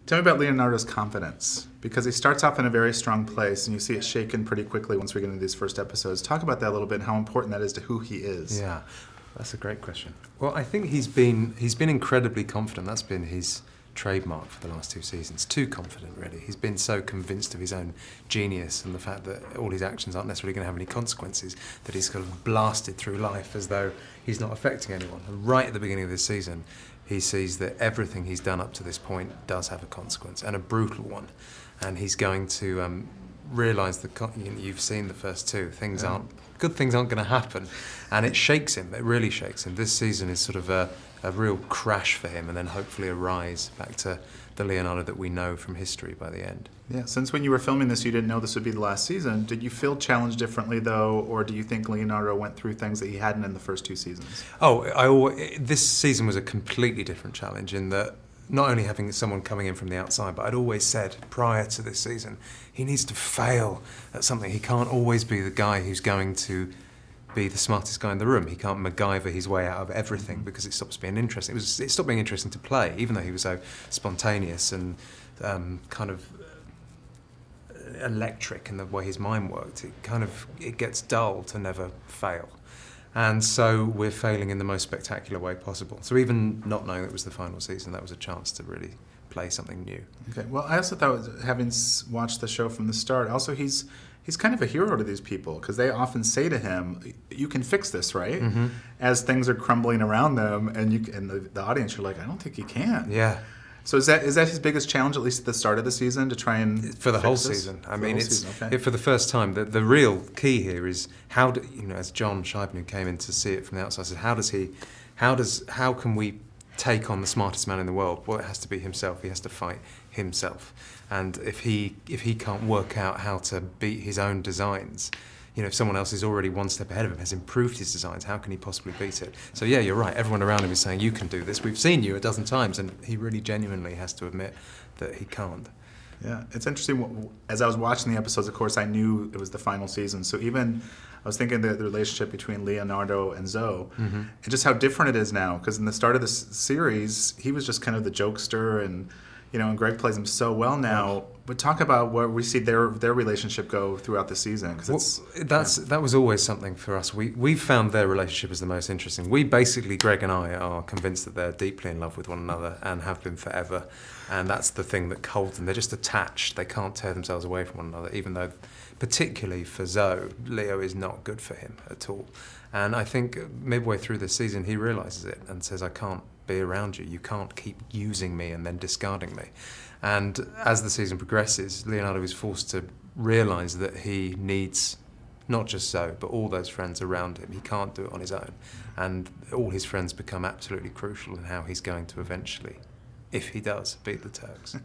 Tell me about Leonardo's confidence, because he starts off in a very strong place, and you see it shaken pretty quickly once we get into these first episodes. Talk about that a little bit, and how important that is to who he is. Yeah, that's a great question. Well, I think he's been incredibly confident. That's been his trademark for the last 2 seasons. Too confident, really. He's been so convinced of his own genius and the fact that all his actions aren't necessarily going to have any consequences, that he's kind of blasted through life as though he's not affecting anyone. And right at the beginning of this season, he sees that everything he's done up to this point does have a consequence, and a brutal one. And he's going to realise that you've seen the first 2. Good things aren't going to happen, and it shakes him. It really shakes him. This season is sort of a real crash for him, and then hopefully a rise back to the Leonardo that we know from history by the end. Yeah, since when you were filming this, you didn't know this would be the last season. Did you feel challenged differently, though, or do you think Leonardo went through things that he hadn't in the first 2 seasons? This season was a completely different challenge in that not only having someone coming in from the outside, but I'd always said prior to this season, he needs to fail at something. He can't always be the guy who's going to be the smartest guy in the room. He can't MacGyver his way out of everything, because it stops being interesting. It stopped being interesting to play, even though he was so spontaneous and kind of electric in the way his mind worked. It gets dull to never fail. And so we're failing in the most spectacular way possible. So even not knowing it was the final season, that was a chance to really play something new. Okay. Well, I also thought, having watched the show from the start, also he's kind of a hero to these people, because they often say to him, "You can fix this, right?" Mm-hmm. As things are crumbling around them, and the audience, you're like, "I don't think he can." Yeah. So is that his biggest challenge, at least at the start of the season, to try and for the whole this? season? For the first time. The real key here is as John Scheibner, who came in to see it from the outside, said, how can we take on the smartest man in the world? Well, it has to be himself. He has to fight himself, and if he can't work out how to beat his own designs, if someone else is already one step ahead of him, has improved his designs, how can he possibly beat it? So yeah, you're right. Everyone around him is saying, "You can do this. We've seen you a dozen times," and he really genuinely has to admit that he can't. Yeah, it's interesting. As I was watching the episodes, of course, I knew it was the final season. So even I was thinking the relationship between Leonardo and Zoe, Mm-hmm. and just how different it is now. Because in the start of the series, he was just kind of the jokester, and and Greg plays him so well now. But talk about where we see their relationship go throughout the season. That was always something for us. We found their relationship as the most interesting. Greg and I are convinced that they're deeply in love with one another and have been forever. And that's the thing that holds them. They're just attached. They can't tear themselves away from one another, even though, particularly for Zoe, Leo is not good for him at all. And I think midway through this season, he realises it and says, "I can't be around you. You can't keep using me and then discarding me." And as the season progresses, Leonardo is forced to realise that he needs not just Zoe, but all those friends around him. He can't do it on his own. And all his friends become absolutely crucial in how he's going to eventually, if he does, beat the Turks.